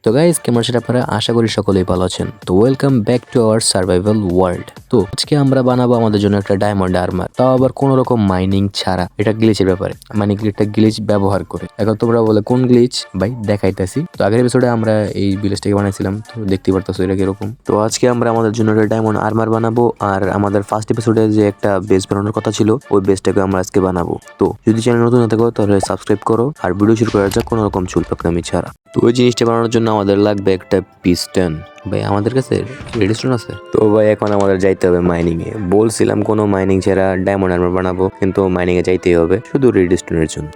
তো গাইস কেমন আছেন আপনারা? আশা করি সকলেই ভালো আছেন। তো welcome back to our survival world. তো আজকে আমরা বানাবো আমাদের জন্য একটা ডায়মন্ড আর্মার, তাও আবার কোনো রকম মাইনিং ছাড়া। এটা গ্লিচের ব্যাপারে, মানে একটা গ্লিচ ব্যবহার করে। এখন তোমরা বলে কোন গ্লিচ ভাই, দেখাইতেছি। তো আগের এপিসোডে আমরা এই ভিলেজটাকে বানাইছিলাম, তো দেখতে পারতেছো এটা কিরকম। তো আজকে আমরা আমাদের জন্য একটা ডায়মন্ড আর্মার বানাবো, আর আমাদের ফার্স্ট এপিসোডে যে একটা বেস বানানোর কথা ছিল, ওই বেসটাকে আমরা আজকে বানাবো। তো যদি চ্যানেল নতুন না থাকো তাহলে সাবস্ক্রাইব করো, আর ভিডিও শুরু করা যাক কোনো রকম চুল পাকনামি ছাড়া। তো ওই জিনিসটা বানানোর জন্য আমাদের লাগবে একটা পিস্টন। ভাই আমাদের কাছে রেডিস্টোন আছে। তো ভাই এখন আমাদের যাইতে হবে মাইনিং এ। বলছিলাম কোনো মাইনিং ছাড়া ডায়মন্ড আর্মার বানাবো, কিন্তু মাইনিং এ যাইতেই হবে শুধু রেডিস্টোনের জন্য।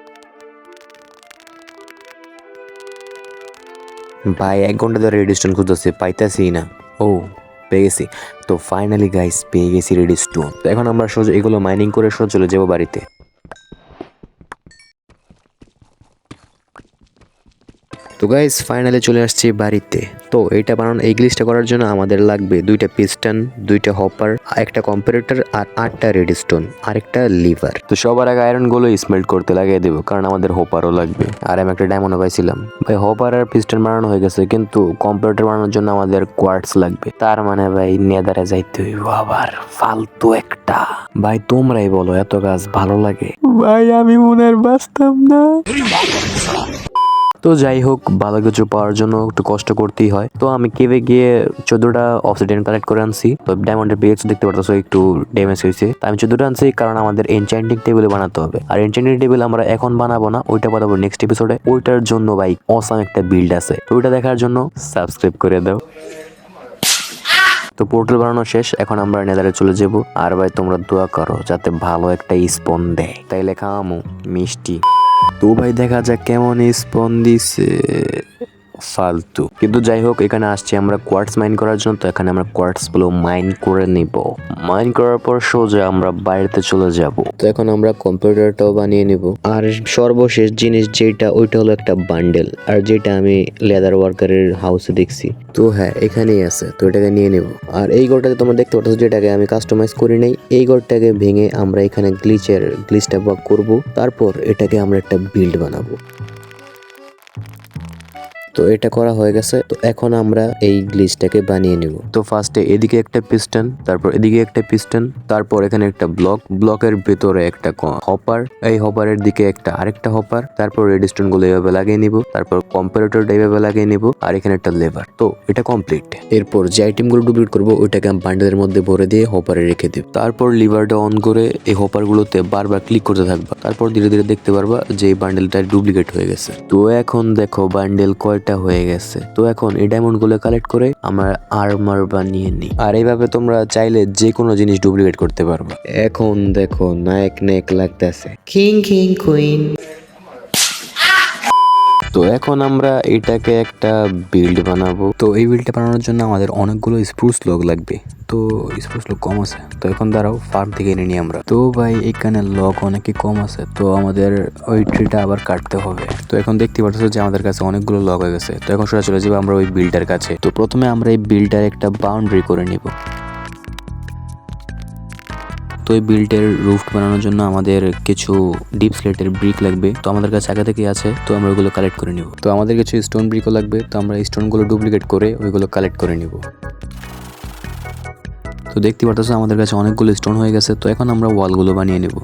ভাই 1 ঘন্টা ধরে রেডিস্টোন খুঁজতেছে, পাইতাছি না। ও পেয়ে গেছি। তো ফাইনালি গাইস পেয়ে গেছি রেডিস্টোন। তো এখন আমরা সোজা এগুলো মাইনিং করে সোজা চলে যাবো বাড়িতে। তো গাইস ফাইনালি চলে আসছি বাড়িতে। তো এইটা বানানো, এই গ্লিচটা করার জন্য আমাদের লাগবে 2টা পিস্টন, 2টা হপার, একটা কম্পারেটর, আর 8টা রেডস্টোন, আর একটা লিভার। তো সবার আগে আয়রন গুলো স্মেল্ট করতে লাগিয়ে দেবো, কারণ আমাদের হপারও লাগবে। আর আমি একটা ডায়মন্ড পাইছিলাম। ভাই হপার আর পিস্টন বানানো হয়ে গেছে, কিন্তু কম্পারেটর বানানোর জন্য আমাদের কোয়ার্টস লাগবে। তার মানে ভাই নেদারে যাইতে হইব আবার, ফালতু একটা। ভাই তোমরাই বলো, এত কাজ ভালো লাগে? ভাই আমি মনে আর বাঁচতাম না। তো যাই হোক, ভালো কিছু পাওয়ার জন্য একটু কষ্ট করতেই হয়। তো আমি কেভে গিয়ে 14টা অবসিডিয়ান কালেক্ট করে আনছি। তো ডায়মন্ডের পিএক্স দেখতে পারতেছো একটু ড্যামেজ হয়েছে। আমি 14টা আনছি কারণ আমাদের এনচ্যান্টিং টেবিল বানাতে হবে। আর এনচ্যান্টিং টেবিল আমরা এখন বানাবো না, ওইটা বানাবো নেক্সট এপিসোডে। ওইটার জন্য ভাই অসাম একটা বিল্ড আছে, তো ওইটা দেখার জন্য সাবস্ক্রাইব করে দাও। তো পোর্টাল বানানো শেষ, এখন আমরা নেদারে চলে যাব। আর ভাই তোমরা দোয়া করো যাতে ভালো একটা স্পন দেয়, তাইলে খাওয়ামু মিষ্টি। তো ভাই দেখা যাক কেমন স্পন দিছে। ফালতু। কিন্তু যাই হোক, এখানে আসছি আমরা কোয়ার্টস মাইন করার জন্য। তো এখানে আমরা কোয়ার্টস গুলো মাইন করে নিব। মাইন করার পর সোজা আমরা বাইরেতে চলে যাব। তো এখন আমরা কম্পিউটারটাও বানিয়ে নিব। আর সর্বশেষ জিনিস যেটা, ওইটা হলো একটা বান্ডেল, আর যেটা আমি লেদার ওয়ার্কারের হাউসে দেখছি। তো হ্যাঁ এখানেই আছে, তো এটাকে নিয়ে নেব। আর এই ঘরটাতে তোমরা দেখতে পাচ্ছ, যেটাকে আমি কাস্টমাইজ করি নাই, এই ঘরটাকে ভেঙে আমরা এখানে গ্লিচটা বাক করব। তারপর এটাকে আমরা একটা বিল্ড বানাবো। তো এটা করা হয়ে গেছে। তো এখন আমরা এই গ্লিচটাকে বানিয়ে নিব। তো ফার্স্টে এদিকে একটা পিস্টন, তারপর এদিকে একটা পিস্টন, তারপর এখানে একটা ব্লকের ভেতরে একটা হপার, এই হপারের দিকে একটা আরেকটা হপার, তারপর রেডস্টোন গুলো এইভাবে লাগিয়ে নিব, তারপর কম্পারেটরটা এইভাবে লাগিয়ে নিব, আর এখানে একটা লেভার। তো এটা কমপ্লিট। এরপর যে আইটেম গুলো ডুপ্লিকেট করবো ওইটাকে আমি বান্ডেলের মধ্যে ভরে দিয়ে হপারে রেখে দিব। তারপর লিভারটা অন করে এই হপার গুলোতে বারবার ক্লিক করতে থাকবা। তারপর ধীরে ধীরে দেখতে পারবা যে এই বান্ডেলটা ডুপ্লিকেট হয়ে গেছে। তো এখন দেখো বান্ডেল কয়টা হয়ে গেছে। তো এখন এই ডায়মন্ড গুলো কালেক্ট করে আমরা আর্মার বানিয়ে নিই। আর এইভাবে তোমরা চাইলে যে কোনো জিনিস ডুপ্লিকেট করতে পারবা। এখন দেখো নায়ক নায়ক লাগতেছে, কিং কিং কুইন। তো এখন আমরা এটাকে একটা বিল্ড বানাবো। তো এই বিল্ডটা বানানোর জন্য আমাদের অনেকগুলো স্প্রুস লগ লাগবে। তো স্প্রুস লগ কম আছে, তো এখন দাঁড়াও ফার্ম থেকে এনে নিই আমরা। তো ভাই এখানে লগ অনেকই কম আছে, তো আমাদের ওই ট্রিটা আবার কাটতে হবে। তো এখন দেখতে পাচ্ছ যে আমাদের কাছে অনেকগুলো লগ হয়ে গেছে। তো এখন সোজা চলে যাবো আমরা ওই বিল্ডার কাছে। তো প্রথমে আমরা এই বিল্ডার একটা বাউন্ডারি করে নিব। তো এই বিল্ডের রুফ বানানোর জন্য আমাদের কিছু ডিপ স্লেটের ব্রিক লাগবে। তো আমাদের কাছে আগে থেকে আছে, তো আমরা ওইগুলো কালেক্ট করে নিব। তো আমাদের কিছু স্টোন ব্রিকও লাগবে, তো আমরা স্টোনগুলো ডুপ্লিকেট করে ওইগুলো কালেক্ট করে নিব। তো দেখতে পাচ্ছ আমাদের কাছে অনেকগুলো স্টোন হয়ে গেছে। তো এখন আমরা ওয়ালগুলো বানিয়ে নেব।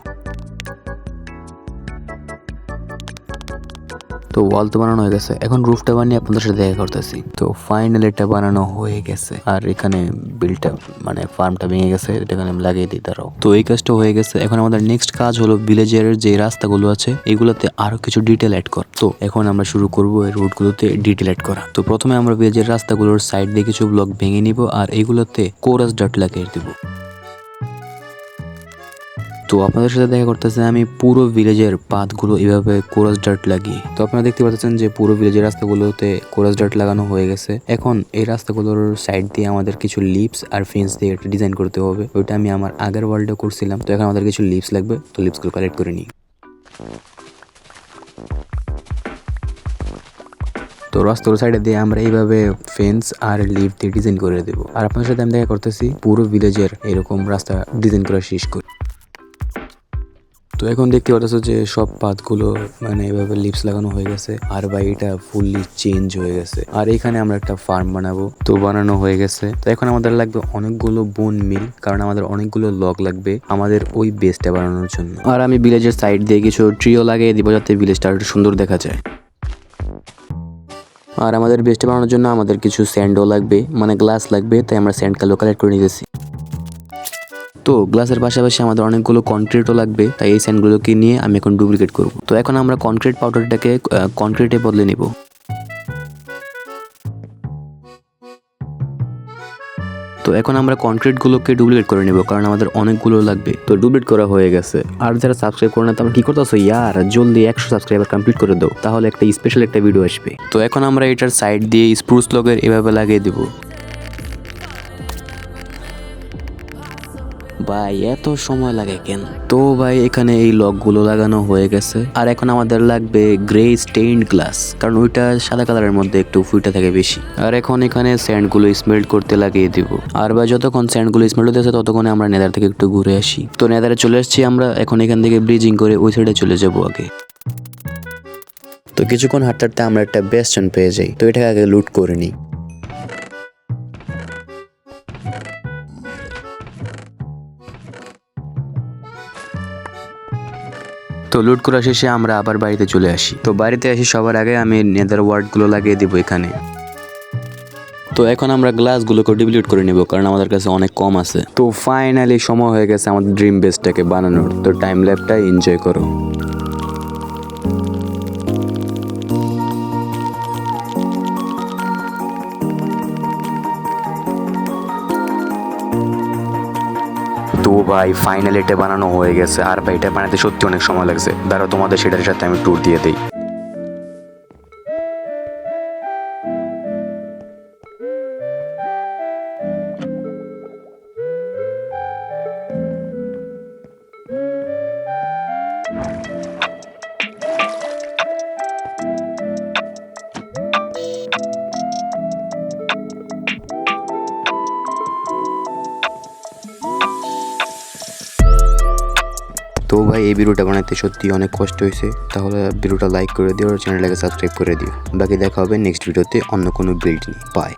তো ওয়াল তো বানানো হয়ে গেছে, এখন রুফটা বানিয়ে আপনাদের সাথে দেখা করতেছি। তো ফাইনালি এটা বানানো হয়ে গেছে, আর এখানে বিলটা মানে ফার্মটা ভেঙে গেছে, এটা এখানে আমি লাগিয়ে দিই দাঁড়াও। তো এই কাজটা হয়ে গেছে। এখন আমাদের নেক্সট কাজ হলো ভিলেজের যে রাস্তাগুলো আছে এগুলোতে আরো কিছু ডিটেল অ্যাড কর। তো এখন আমরা শুরু করব এই রুটগুলোতে ডিটেল অ্যাড করা। তো প্রথমে আমরা ভিলেজের রাস্তাগুলোর সাইড দিয়ে কিছু ব্লক ভেঙে নিব, আর এইগুলোতে কোরাস ডাট লাগিয়ে দিব। তো আপনাদের সাথে দেখা করতেছে আমি পুরো ভিলেজের পাথগুলো এভাবে কোরাস ডার্ট লাগিয়ে। তো আপনারা দেখতে পাচ্ছেন যে পুরো ভিলেজের রাস্তাগুলোতে কোরাস ডার্ট লাগানো হয়ে গেছে। এখন এই রাস্তাগুলোর সাইড দিয়ে আমাদের কিছু লিপস আর ফেন্স দিয়ে একটা ডিজাইন করতে হবে। ওইটা আমি আমার আগের ওয়ার্ল্ডে করছিলাম। তো এখন আমাদের কিছু লিপস লাগবে, তো লিপসগুলো কালেক্ট করে নিই। তো রাস্তার সাইডে দিয়ে আমরা এইভাবে ফেন্স আর লিপ দিয়ে ডিজাইন করে দেবো। আর আপনাদের সাথে আমি দেখা করতেছি পুরো ভিলেজের এরকম রাস্তা ডিজাইন করা শেষ করি। তো এখন দেখতে পাচ্ছ যে সব পাতগুলো মানে এভাবে লিপস লাগানো হয়ে গেছে আর ভাই এটা ফুললি চেঞ্জ হয়ে গেছে। আর এখানে আমরা একটা ফার্ম বানাবো, তো বানানো হয়ে গেছে। তো এখন আমাদের লাগবে অনেকগুলো বোন মিল, কারণ আমাদের অনেকগুলো লগ লাগবে আমাদের ওই বেসটা বানানোর জন্য। আর আমি ভিলেজের সাইড দিয়ে কিছু ট্রিও লাগিয়ে দিব যাতে ভিলেজটা আরো সুন্দর দেখা যায়। আর আমাদের বেসটা বানানোর জন্য আমাদের কিছু স্যান্ডও লাগবে, মানে গ্লাস লাগবে, তাই আমরা স্যান্ড কালেক্ট করে নিতেছি। তো গ্লাসের পাশাপাশি আমাদের অনেকগুলো কনক্রিটও লাগবে, তাই এই স্যান্ডগুলোকে নিয়ে আমি এখন ডুপ্লিকেট করব। তো এখন আমরা কনক্রিট পাউডারটাকে কনক্রিটে বদলে নিব। তো এখন আমরা কনক্রিটগুলোকে ডুপ্লিকেট করে নেব, কারণ আমাদের অনেকগুলো লাগবে। তো ডুপ্লিকেট করা হয়ে গেছে। আর যারা সাবস্ক্রাইব করে না তোমরা কি করতেছো ইয়ার, জলদি 100 সাবস্ক্রাইবার কমপ্লিট করে দাও, তাহলে একটা স্পেশাল একটা ভিডিও আসবে। তো এখন আমরা এটার সাইড দিয়ে স্প্রুস লগের এভাবে লাগিয়ে দিব। ভাই এত সময় লাগে কেন? তো ভাই এখানে এই লকগুলো লাগানো হয়ে গেছে। আর এখন আমাদের লাগবে গ্রে স্টেইনড গ্লাস, কারণ ওইটা সাদা কালারের মধ্যে একটু ফুটা থাকে বেশি। আর এখন এখানে স্যান্ডগুলো স্মেল্ট করতে লাগিয়ে দিব। আর ভাই যতক্ষণ স্যান্ডগুলো স্মেল্ট হতেছে ততক্ষণে আমরা নেদার থেকে একটু ঘুরে আসি। তো নেদারে চলে আসছি আমরা, এখন এখান থেকে ব্রিজিং করে ওই সাইডে চলে যাবো আগে। তো কিছুক্ষণ হাঁটতে হাঁটতে আমরা একটা বেস্টন পেয়ে যাই, তো এটাকে আগে লুট করে নিই। তো লুট করা শেষে আমরা আবার বাড়িতে চলে আসি। তো বাড়িতে আসি সবার আগে আমি নেদার ওয়ার্ডগুলো লাগিয়ে দিব এখানে। তো এখন আমরা গ্লাসগুলোকে ডিপ্লিট করে নেব, কারণ আমাদের কাছে অনেক কম আছে। তো ফাইনালি সময় হয়ে গেছে আমাদের ড্রিম বেসটাকে বানানোর। তো টাইম ল্যাপটা এনজয় করো। তো ভাই ফাইনালি এটা বানানো হয়ে গেছে। আর ভাই এটা বানাতে সত্যি অনেক সময় লাগছে। দাঁড়াও তোমাদের সেটার সাথে আমি ট্যুর দিয়ে দিই। তো ভাই এই ভিডিওটা বানাতে সত্যি অনেক কষ্ট হয়েছে, তাহলে ভিডিওটা লাইক করে দিও আর চ্যানেলটাকে সাবস্ক্রাইব করে দিও। বাকি দেখা হবে নেক্সট ভিডিওতে অন্য কোনো বিল্ড নিয়ে। বাই।